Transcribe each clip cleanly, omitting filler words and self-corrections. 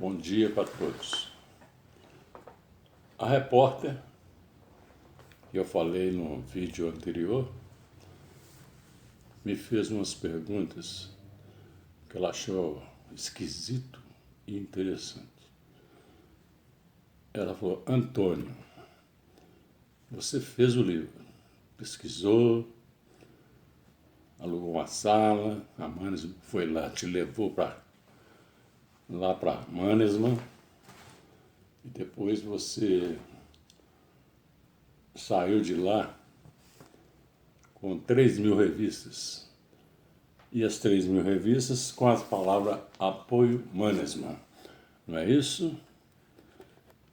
Bom dia para todos. A repórter, que eu falei no vídeo anterior, me fez umas perguntas que ela achou esquisito e interessante. Ela falou: Antônio, você fez o livro, pesquisou, alugou uma sala, a Mannesmann foi lá, te levou para Mannesmann, e depois você saiu de lá com 3.000 revistas. E as 3.000 revistas com as palavras apoio Mannesmann. Não é isso?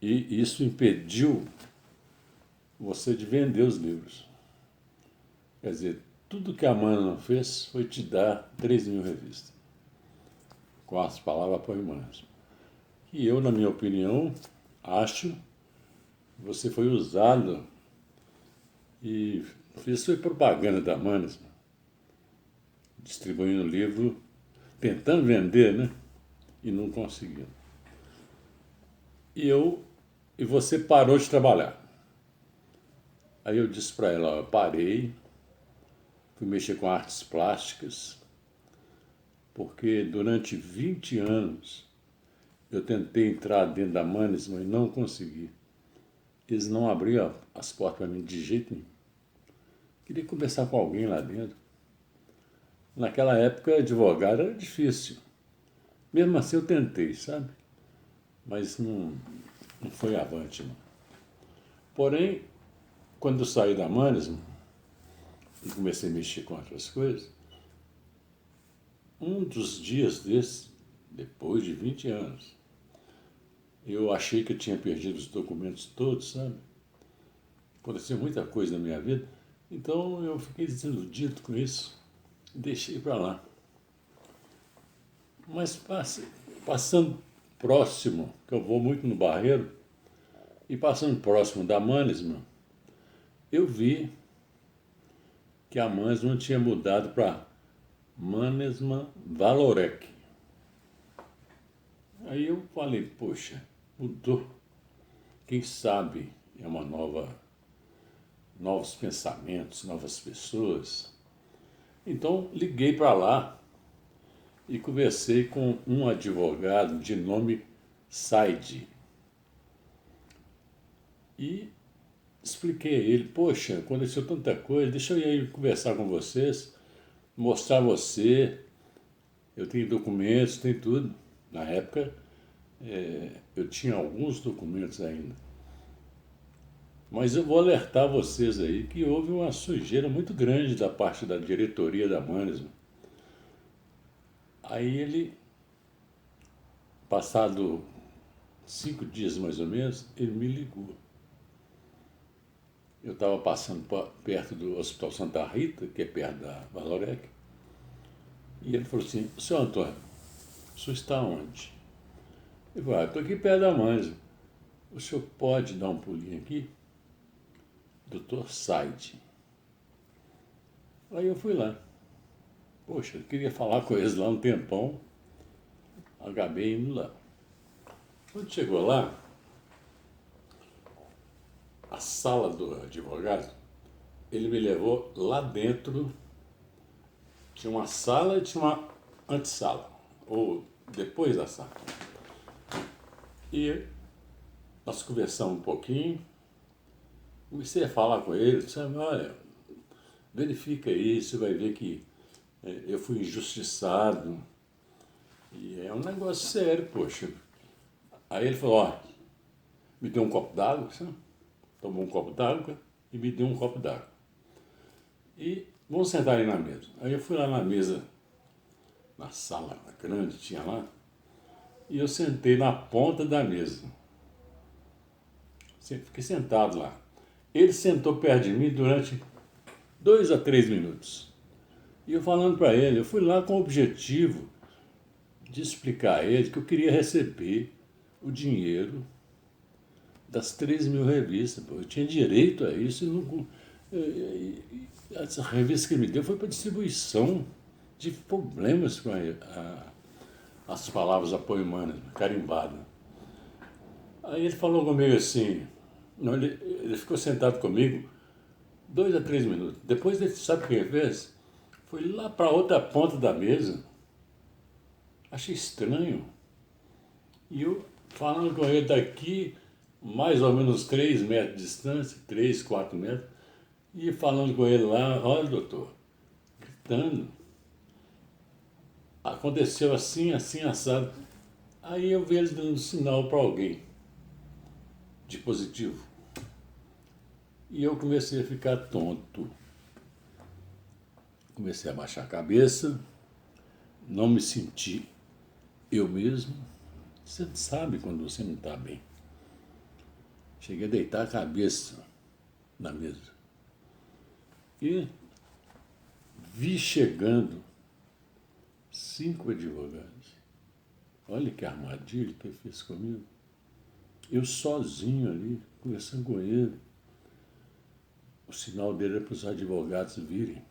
E isso impediu você de vender os livros. Quer dizer, tudo que a Mannesmann fez foi te dar 3.000 revistas com as palavras apoio Mannesmann. E eu, na minha opinião, acho que você foi usado e fez foi propaganda da Mannesmann, distribuindo o livro, tentando vender, né? E não conseguiu. E você parou de trabalhar. Aí eu disse para ela: eu parei, fui mexer com artes plásticas, porque durante 20 anos eu tentei entrar dentro da Mannesmann e não consegui. Eles não abriam as portas para mim de jeito nenhum. Queria conversar com alguém lá dentro. Naquela época, advogado era difícil. Mesmo assim, eu tentei, sabe? Mas não foi avante, não. Porém, quando eu saí da Mannesmann e comecei a mexer com outras coisas, um dos dias desses, depois de 20 anos, eu achei que eu tinha perdido os documentos todos, sabe? Aconteceu muita coisa na minha vida, então eu fiquei desiludido com isso e deixei para lá. Mas passando próximo, que eu vou muito no Barreiro, e passando próximo da Mannesmann, eu vi que a Mannesmann tinha mudado para Mannesmann Valorec. Aí eu falei: poxa, mudou. Quem sabe é uma novos pensamentos, novas pessoas. Então liguei para lá e conversei com um advogado de nome Said. E expliquei a ele: poxa, aconteceu tanta coisa, deixa eu ir aí conversar com vocês, mostrar a você, eu tenho documentos, tem tudo. Na época, eu tinha alguns documentos ainda. Mas eu vou alertar vocês aí que houve uma sujeira muito grande da parte da diretoria da Mannesmann. Aí ele, passado 5 dias mais ou menos, ele me ligou. Eu estava passando perto do Hospital Santa Rita, que é perto da Valorec, e ele falou assim: senhor Antônio, o senhor está onde? Eu falei: estou aqui perto da Mannesmann. O senhor pode dar um pulinho aqui? Doutor Said. Aí eu fui lá. Poxa, eu queria falar com eles lá um tempão, acabei indo lá. Quando chegou lá, a sala do advogado, ele me levou lá dentro. Tinha uma sala e tinha uma antessala, ou depois da sala. E nós conversamos um pouquinho, comecei a falar com ele, disse: olha, verifica isso, você vai ver que eu fui injustiçado. E é um negócio sério, poxa. Aí ele falou: ó, me deu um copo d'água, sabe? Tomou um copo d'água e me deu um copo d'água. E vamos sentar aí na mesa. Aí eu fui lá na mesa, na sala grande, tinha lá, e eu sentei na ponta da mesa. Fiquei sentado lá. Ele sentou perto de mim durante 2 a 3 minutos. E eu falando para ele, eu fui lá com o objetivo de explicar a ele que eu queria receber o dinheiro das 3.000 revistas. Pô. Eu tinha direito a isso. Essa revista que ele me deu foi para distribuição de problemas com as palavras apoimanas, carimbado. Aí ele falou comigo assim, não, ele ficou sentado comigo 2 a 3 minutos. Depois ele sabe o que ele fez? Foi lá para outra ponta da mesa. Achei estranho. E eu falando com ele daqui, mais ou menos 3 metros de distância, 3, 4 metros, e falando com ele lá, olha doutor, gritando. Aconteceu assim, assim, assado. Aí eu vi eles dando um sinal para alguém de positivo. E eu comecei a ficar tonto. Comecei a baixar a cabeça, não me senti eu mesmo. Você sabe quando você não está bem. Cheguei a deitar a cabeça na mesa. E vi chegando 5 advogados. Olha que armadilha que ele fez comigo. Eu sozinho ali, conversando com ele. O sinal dele era para os advogados virem.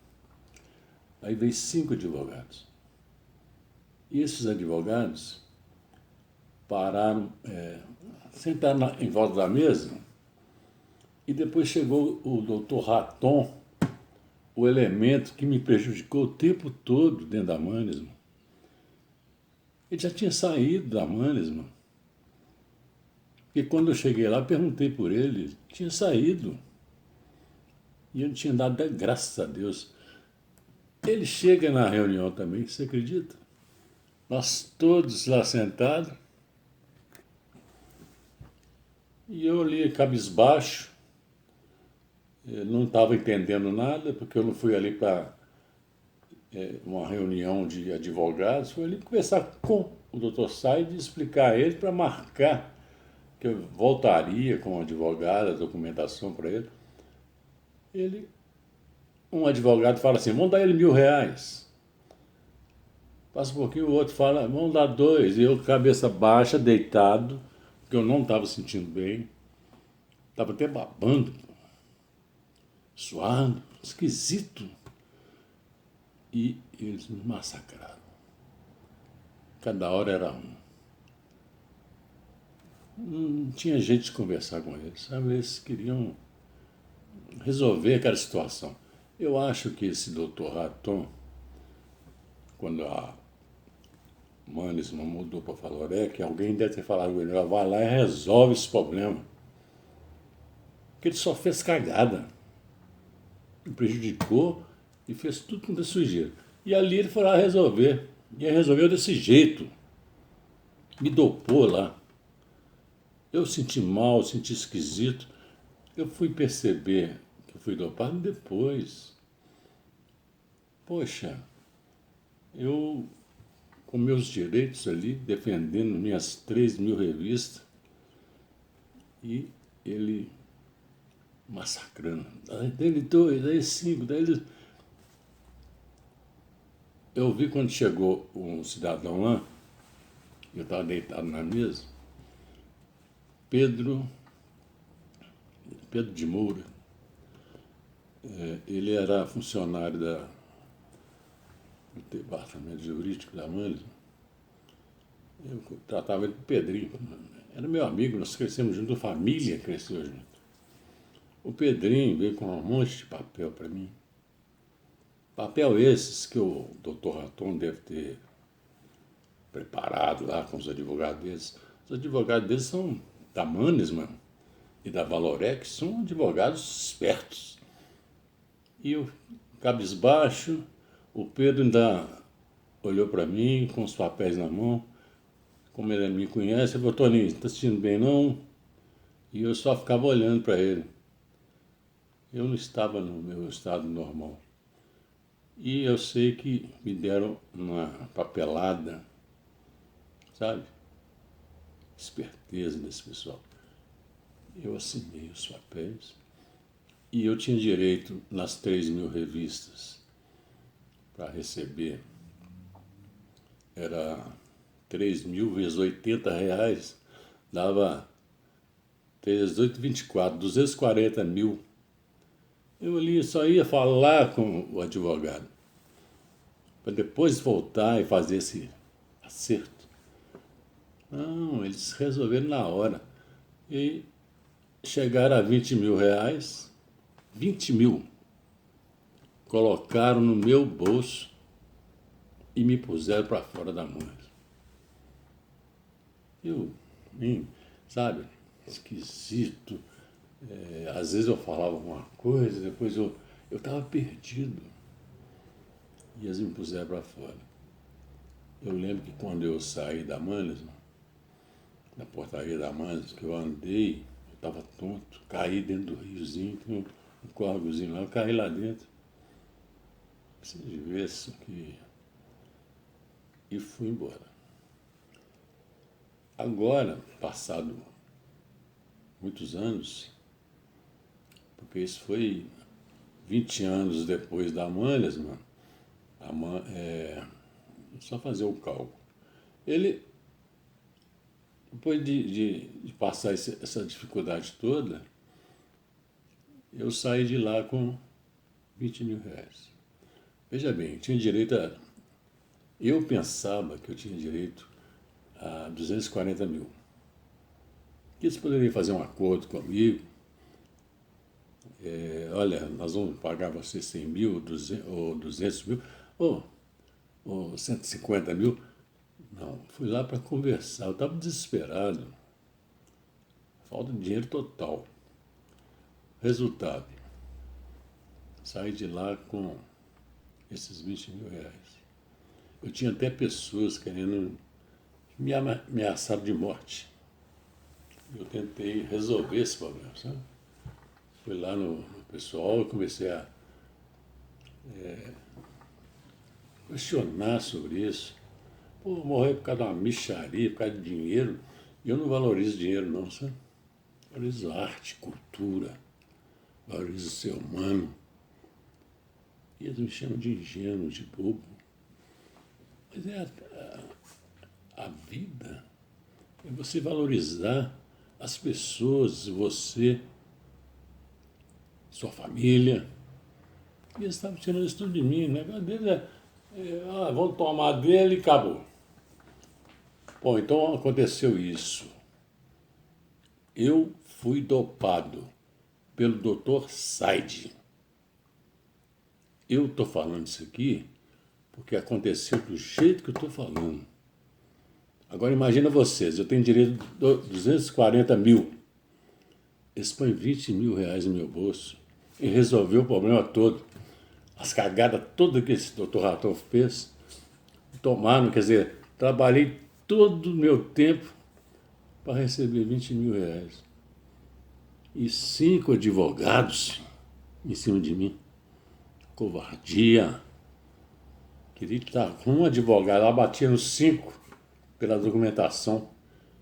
Aí veio 5 advogados. E esses advogados pararam, sentaram em volta da mesa, e depois chegou o doutor Raton, o elemento que me prejudicou o tempo todo dentro da Mannesmann. Ele já tinha saído da Mannesmann. E quando eu cheguei lá, perguntei por ele, tinha saído. E eu não tinha dado graças a Deus. Ele chega na reunião também, você acredita? Nós todos lá sentados. E eu ali cabisbaixo, não estava entendendo nada, porque eu não fui ali para uma reunião de advogados, fui ali conversar com o Dr. Said e explicar a ele para marcar que eu voltaria com o advogado, a documentação para ele. Um advogado fala assim, vamos dar ele R$1.000. Passa um pouquinho, o outro fala, vamos dar 2. E eu, cabeça baixa, deitado, porque eu não estava sentindo bem. Estava até babando, suado, esquisito. E eles me massacraram. Cada hora era um. Não tinha jeito de conversar com eles, sabe? Eles queriam resolver aquela situação. Eu acho que esse doutor Raton, quando a Mannesmann mudou para Valorec, alguém deve ter falado com ele, vai lá e resolve esse problema. Porque ele só fez cagada. Me prejudicou e fez tudo com sujeira. E ali ele foi lá resolver. E ele resolveu desse jeito. Me dopou lá. Eu senti mal, senti esquisito. Eu fui perceber que eu fui dopado depois. Poxa, eu com meus direitos ali, defendendo minhas 3.000 revistas, e ele massacrando. Daí ele 2, daí 5, daí ele... Eu vi quando chegou um cidadão lá, eu estava deitado na mesa, Pedro de Moura, ele era funcionário do departamento jurídico da Mannesmann. Eu tratava ele com Pedrinho, era meu amigo, nós crescemos junto, a família cresceu junto. O Pedrinho veio com um monte de papel para mim. Papel esses que o doutor Raton deve ter preparado lá com os advogados deles. Os advogados deles são da Mannesmann e da Valorec, são advogados espertos. E eu, cabisbaixo, o Pedro ainda olhou para mim com os papéis na mão. Como ele me conhece, ele falou, Toninho, está sentindo bem não? E eu só ficava olhando para ele. Eu não estava no meu estado normal. E eu sei que me deram uma papelada, sabe? Esperteza desse pessoal. Eu assinei os papéis e eu tinha direito nas 3.000 revistas para receber. Era 3.000 vezes R$80, dava 18, 24, 240 mil. Eu ali só ia falar com o advogado, para depois voltar e fazer esse acerto. Não, eles resolveram na hora. E chegaram a R$ 20.000, 20 mil, colocaram no meu bolso e me puseram para fora da mãe. Eu, sabe, esquisito. Às vezes eu falava uma coisa, depois eu estava perdido. E eles me puseram para fora. Eu lembro que quando eu saí da Manas, na portaria da Manas, que eu andei, eu estava tonto, caí dentro do riozinho, tem um córregozinho lá, eu caí lá dentro. Vocês ver isso aqui. E fui embora. Agora, passado muitos anos, porque isso foi 20 anos depois da Mannes, só fazer o cálculo. Ele, depois de passar essa dificuldade toda, eu saí de lá com R$ 20.000. Veja bem, tinha direito a... Eu pensava que eu tinha direito a 240 mil. Eles poderiam fazer um acordo comigo. Olha, nós vamos pagar você 100 mil, 200, ou 200 mil, ou 150 mil. Não, fui lá para conversar. Eu estava desesperado. Falta de dinheiro total. Resultado, saí de lá com esses R$ 20.000. Eu tinha até pessoas querendo me ameaçar de morte. Eu tentei resolver esse problema, sabe? Fui lá no pessoal e comecei a questionar sobre isso. Pô, morrer por causa de uma mixaria, por causa de dinheiro. E eu não valorizo dinheiro não, sabe? Valorizo arte, cultura, valorizo o ser humano. E eles me chamam de ingênuo, de bobo. Mas a vida é você valorizar as pessoas, você, sua família. E eles estavam tirando isso tudo de mim. O negócio deles vão tomar dele e acabou. Bom, então aconteceu isso. Eu fui dopado pelo Dr. Said. Eu estou falando isso aqui porque aconteceu do jeito que eu estou falando. Agora imagina vocês, eu tenho direito de 240 mil. Eles põem R$ 20.000 no meu bolso e resolveu o problema todo. As cagadas todas que esse doutor Ratão fez, tomaram, quer dizer, trabalhei todo o meu tempo para receber R$ 20.000. E 5 advogados em cima de mim. Covardia. Queria estar com um advogado, lá batia nos 5 pela documentação,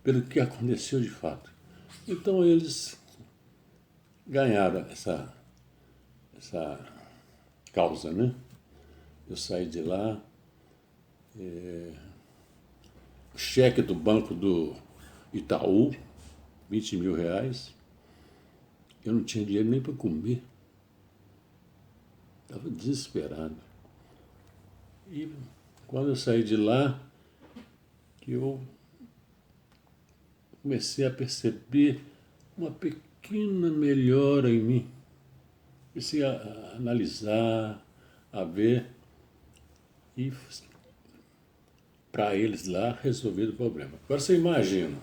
pelo que aconteceu de fato. Então eles ganharam essa causa, né? Eu saí de lá, o cheque do banco do Itaú, R$ 20.000, eu não tinha dinheiro nem para comer. Estava desesperado. E quando eu saí de lá, que eu comecei a perceber uma pequena melhora em mim. Comecei a analisar, a ver e para eles lá resolver o problema. Agora você imagina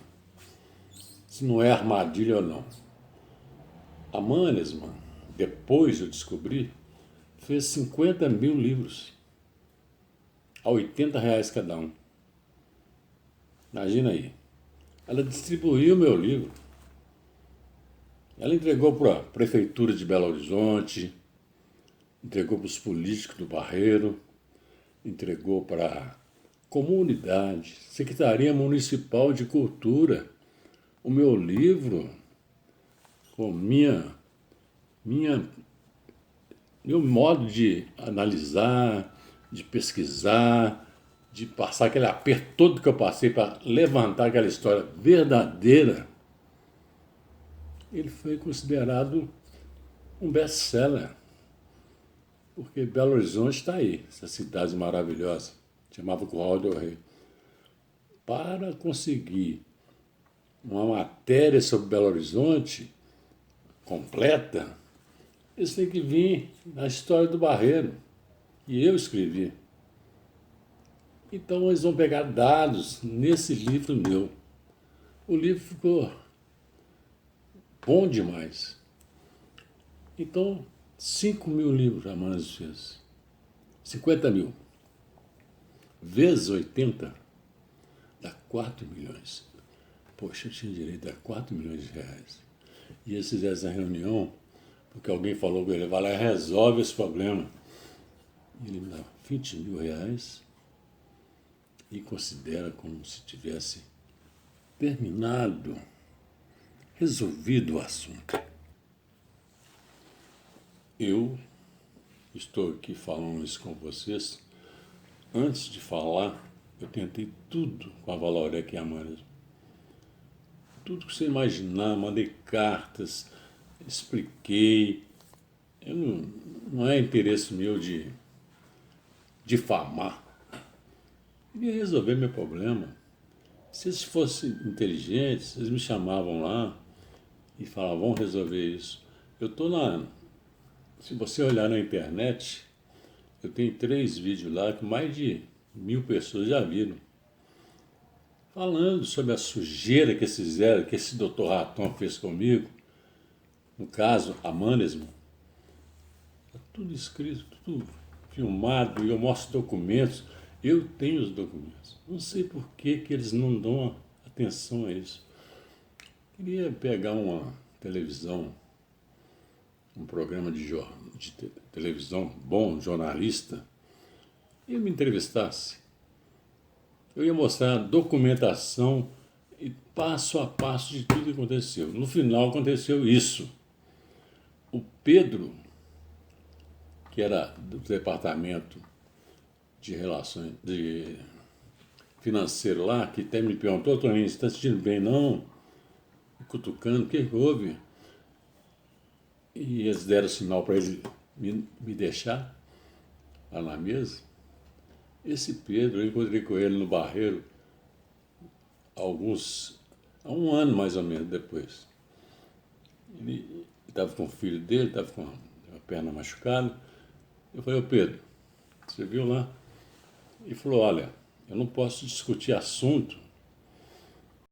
se não é armadilha ou não. A Mannesmann, depois eu descobri, fez 50 mil livros a R$ 80 cada um. Imagina aí. Ela distribuiu meu livro. Ela entregou para a Prefeitura de Belo Horizonte, entregou para os políticos do Barreiro, entregou para a comunidade, Secretaria Municipal de Cultura. O meu livro, com meu modo de analisar, de pesquisar, de passar aquele aperto todo que eu passei para levantar aquela história verdadeira, ele foi considerado um best-seller. Porque Belo Horizonte está aí, essa cidade maravilhosa, chamava Curral del Rei. para conseguir uma matéria sobre Belo Horizonte completa, eles têm que vir na história do Barreiro. E eu escrevi. Então eles vão pegar dados nesse livro meu. O livro ficou bom demais. Então, 5.000 livros a Manes fez. 50 mil. Vezes 80, dá 4 milhões. Poxa, eu tinha direito a 4 milhões de reais. E eles fizeram essa reunião, porque alguém falou com ele, vai lá e resolve esse problema. E ele me dá 20 mil reais e considera como se tivesse terminado, resolvido o assunto. Eu estou aqui falando isso com vocês. Antes de falar, eu tentei tudo com a Valorec e a Manes. Tudo que você imaginar, mandei cartas, expliquei. Não é interesse meu de difamar. Queria resolver meu problema. Se eles fossem inteligentes, eles me chamavam lá e falavam, vamos resolver isso. Eu estou lá. Se você olhar na internet, eu tenho 3 vídeos lá que mais de 1.000 pessoas já viram. Falando sobre a sujeira que eles fizeram, que esse Dr. Raton fez comigo. No caso, a Manesman. Está tudo escrito, tudo filmado, e eu mostro documentos. Eu tenho os documentos. Não sei por que eles não dão atenção a isso. Queria pegar uma televisão, um programa de televisão bom, jornalista, e me entrevistasse. Eu ia mostrar a documentação e passo a passo de tudo que aconteceu. No final aconteceu isso. O Pedro, que era do departamento de relações financeiro lá, que até me perguntou, Toninho, você está sentindo bem não? Cutucando, o que houve? E eles deram sinal para ele me deixar lá na mesa. Esse Pedro, eu encontrei com ele no Barreiro há 1 ano mais ou menos depois. Ele estava com o filho dele, estava com a perna machucada. Eu falei, ô Pedro, você viu lá? Ele falou, olha, eu não posso discutir assunto